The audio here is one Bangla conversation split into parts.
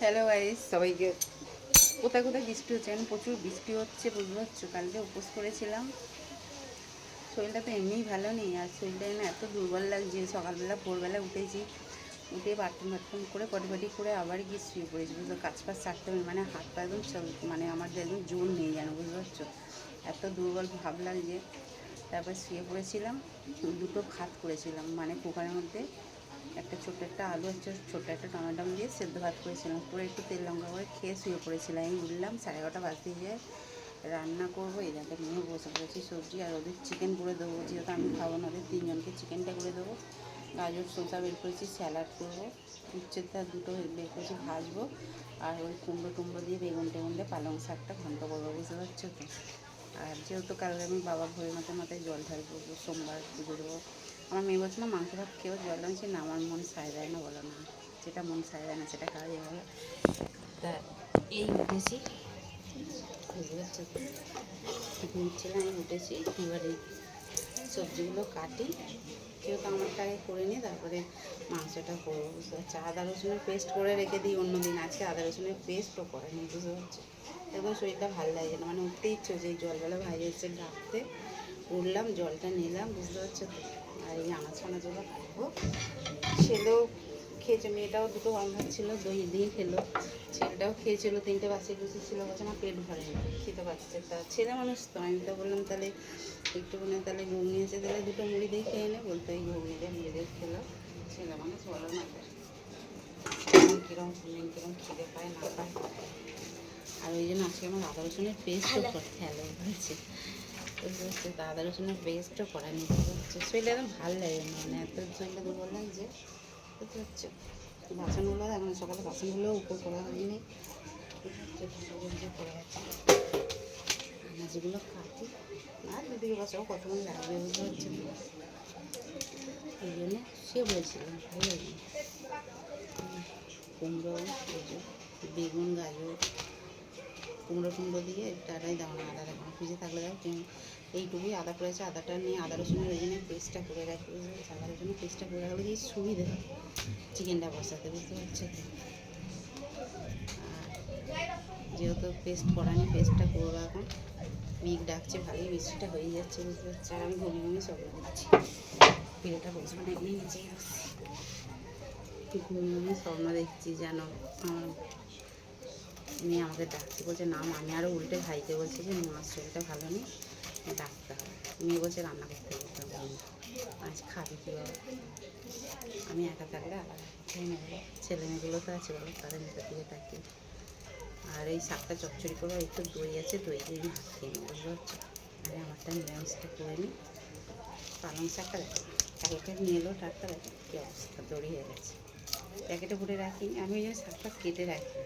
হ্যালো গাইস, সবাইকে। কোথায় কোথায় বৃষ্টি হচ্ছে, এখন প্রচুর বৃষ্টি হচ্ছে, বুঝতে পারছো। কালকে উপোস করেছিলাম, শরীরটা তো এমনিই ভালো নেই, আর শরীরটা না এত দুর্বল লাগছে। সকালবেলা ভোরবেলা উঠেছি, উঠে বাথরুম করে পটি করে আবার গিয়ে শুয়ে পড়েছি, বুঝলো। কাজ ফাজ সারতে হবে, মানে হাত পা একদম মানে আমার একদম জোর নেই যেন, বুঝতে পারছো। এত দুর্বল ভাব লাগছে। তারপর শুয়ে পড়েছিলাম, দুটো ভাত করেছিলাম, মানে কুকারের মধ্যে একটা ছোটো একটা আলু, হচ্ছে ছোটো একটা টমেটো দিয়ে সেদ্ধ ভাত করেছিলাম, করে একটু তেল লঙ্কা করে খেয়ে শুয়ে পড়েছিলাম। আমি উঠলাম 11:30 বাজতে যায়, রান্না করবো। এই যাতে নিয়ে বসে পড়েছি সবজি, আর ওদের চিকেন করে দেবো, যেহেতু আমি খাবো না, ওদের তিনজনকে চিকেনটা করে দেবো। গাজর শসা বের করেছি, স্যালাড করবো, উচ্ছেটা দুটো বের করেছি ভাজবো, আর ওই কুমড়ো দিয়ে বেগুন টেগুন দিয়ে পালং শাকটা ঘন্ট করবো, বুঝতে পারছো তো। আর যেহেতু কালকে আমি বাবা ভোরের মাথায় জল ঢালবো, সোমবার পুজো দেবো। আমার মেয়ে বলছে না মাংস ভাত খেয়েও জল ঢালছি না, আমার মন সায় দেয় না, বলো না। যেটা মন সায় দেয় না সেটা খাওয়া যাবে বলো। তা এই উঠেছি, বুঝতে পারছো তো, ঘুমছিলাম, আমি উঠেছি। এবার এই সবজিগুলো কাটি, যেহেতু আমারটা আগে করে নিই, তারপরে মাংসটা করবো, বুঝতে পারছি। আদা রসুনের পেস্ট করে রেখে দিই অন্য দিন, আজকে আদা রসুনের পেস্টও করে নিই, বুঝতে পারছি। একদম শরীরটা ভালো লাগে না, মানে উঠতে ইচ্ছে হচ্ছে। এই জলবেলা ভাই এসে ডাকতে উঠলাম, জলটা নিলাম, বুঝতে পারছো তো। আর এই আনাজ ফানাজগুলো কাটবো। ছেলেও খেয়েছে, মেয়েটাও দুটো গরম ভাত ছিল, দই দিয়ে খেলো। ছেলেটাও খেয়েছিল, 3টে বাসি কুচি ছিল, বলছে আমার পেট ভরেনি, খেতে পারছে। তা ছেলে মানুষ তো, আমি তো বললাম তাহলে একটুখানি তাহলে ঘুগনি আছে, তাহলে দুটো মুড়ি দিয়ে খেয়ে নে, বলতো এই ঘুগনি দিয়ে মুড়ি দিয়ে খেলো। ছেলে মানুষ বলো না, কীরকম খিদে পায় না পায়। আর ওই জন্য আজকে আমার আদা রসুনের পেস্টও করতে হলো, বুঝছে। বুঝতে পারছি, তো আদা রসুনের পেস্টও করা নিতে হচ্ছে। শরীরটা একদম ভালো লাগে না, মানে এত শরীরটা দুর্বল লাগছে, বুঝতে পারছো। বাসনগুলো এখন সকালে বাসনগুলো উপর করা হয়নি, পড়ে আছে। আনাজগুলো কাটি, আর দুদিকে বসাবো, কতক্ষণ লাগবে, বুঝতে পারছি। এই জন্য সে বলছিলাম ভালো লাগে। কুমড়ো, বেগুন, গাজর, কুমড়ো দিয়ে টাটাই দাও না, আদা রাখো, ফ্রিজে থাকলে দাও। এইটুকুই আদা পড়েছে, আদাটা নিয়ে আদা রসুনের ওই জন্য পেস্টটা করে রাখি, আদা রসুনের পেস্টটা করে রাখলে কি সুবিধা হয় চিকেনটা বসাতে, বুঝতে পারছো তো। আর যেহেতু পেস্ট করা নেই, পেস্টটা করবো এখন। মিক ডাকছে, ভালোই বৃষ্টিটা হয়ে যাচ্ছে, বুঝতে পারছি। আর আমি ঘুমিয়ে স্বপ্ন দিচ্ছি, পিড়েটা বসবো না, এমনি নিচেই বসছি, ঘুমিয়ে স্বপ্ন দেখছি যেন আমার মেয়ে আমাকে ডাকতে, বলছে নাম। আমি আরও উল্টে ভাইকে বলছি যে মার শরীরটা ভালো নেই, ডাকতে হবে। মেয়ে বলছে রান্না করতে হবে, আজ খাবি কী বাবা। আমি একা থাকলে আলাদা খেয়ে নেবো, ছেলেমেয়েগুলো তো আছে বলো, তাদের মুখের দিকে তাকিয়ে। আর এই শাকটা চচ্চড়ি করবো, একটু দই আছে, দই দিয়ে আমি ভাত খেয়ে নেবো, বুঝতে পারছো। আমি আমারটা নিরামিষটা করে নিই। পালং শাকটা দেখো, কালকে নিয়ে এলো টাটকা, দেখো কী অবস্থা, দড়ি হয়ে গেছে। প্যাকেটে ভরে রাখি আমি, ওই জন্য শাকটা কেটে রাখি,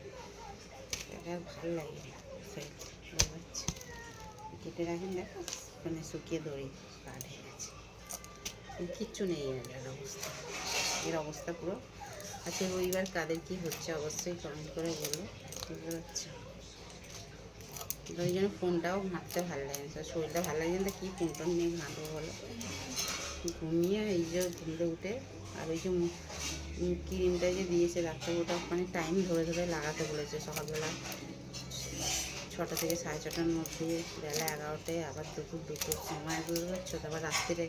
আর ভালো লাগে না সেই, বুঝতে পারছি। কেটে রাখি, দেখো মানে শুকিয়ে দড়ি কাঠ হয়ে গেছে, কিচ্ছু নেই এর অবস্থা। এর অবস্থা পুরো। আচ্ছা, রবিবার কাদের কী হচ্ছে অবশ্যই কমেন্ট করে বলো, বুঝতে পারছি। ওই জন্য ফোনটাও ঘাঁটতে ভালো লাগে না, শরীরটা ভালো লাগে না, কী ফোন নিয়ে ঘাঁটবো বলো। ঘুমিয়ে এই যে ঘুমতে উঠে, আর ওই যে ক্রিমটা যে দিয়েছে ডাক্তার, ওটা মানে টাইম ধরে লাগাতে বলেছে। সকালবেলা 6টা থেকে 6:30টার মধ্যে, বেলা 11টায়, আবার দুপুর সময়, বুঝতে পারছো। তারপর রাত্রিরে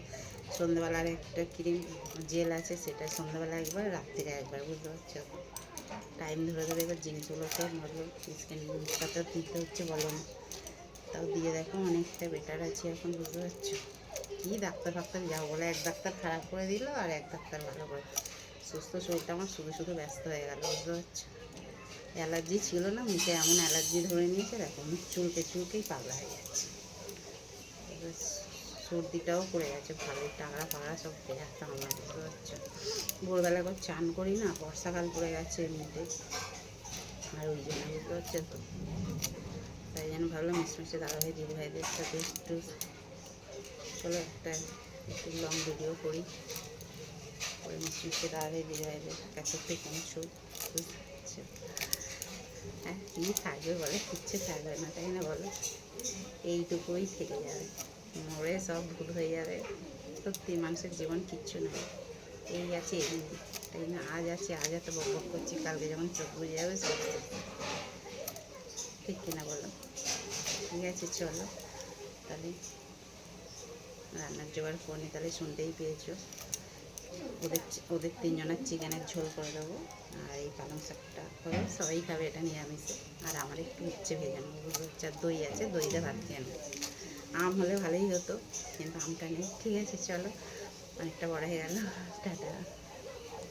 সন্ধ্যাবেলার একটা ক্রিম জেল আছে, সেটা সন্ধ্যাবেলা একবার, রাত্রিরে একবার, বুঝতে পারছো। টাইম ধরে এবার জিনিসগুলো সব মতলব স্ক্যানটা দিতে হচ্ছে, বলো না। তাও দিয়ে দেখো অনেকটা বেটার আছে এখন, বুঝতে পারছো। কী ডাক্তার ফাক্তার যাও বলে, এক ডাক্তার খারাপ করে দিল আর এক ডাক্তার ভালো করে। সুস্থ শরীরটা আমার শুধু ব্যস্ত হয়ে গেল, বুঝতে পারছো। অ্যালার্জি ছিল না, মুখে এমন অ্যালার্জি ধরে নিয়েছে, দেখো মুখ চুলকেই পাগলা হয়ে যাচ্ছে। এবার সর্দিটাও পড়ে গেছে ভালোই, টাকরা ফাগড়া সব ব্যথা আমার, বুঝতে পারছো। ভোরবেলা একবার চান করি না, বর্ষাকাল পড়ে গেছে এমনিতে, আর ওই জন্য, বুঝতে পারছো তো। তাই জন্য ভাবলাম মিশমিশে দাদাভাই দিদিভাইদের সাথে একটু চলো একটু লং ভিডিও করি, করে মিশমিশে দাদাভাই দিদিভাইদের কাছে একটু পৌঁছো, বুঝতে পারছো। হ্যাঁ, কী থাকবে বলে, কিচ্ছু থাকবে না, তাই না বলো। এইটুকুই থেকে যাবে, মরে সব ভুল হয়ে যাবে। সত্যি মানুষের জীবন কিচ্ছু নেই, এই আছে এই। তাই না আজ আছে, আজ এত বক বক করছি, কালকে যখন চোখ বুঝে যাবে সব শেষ। ঠিক কিনা বলো? ঠিক আছে চলো তাহলে রান্নার জোগাড় করে নি, তাহলে শুনতেই পেয়েছো। ওদের ওদের তিনজনের চিকেনের ঝোল করে দেবো, আর এই পালং শাকটা করে সবাই খাবে, এটা নিরামিষে। আর আমার একটু উচ্ছে ভেজে নেবো, উচ্ছে আর দই আছে, দইটা ভাত খেয়ে নেবো। আম হলে ভালোই হতো, কিন্তু আমটা নেই। ঠিক আছে চলো, অনেকটা বড় হয়ে গেল, টাটা।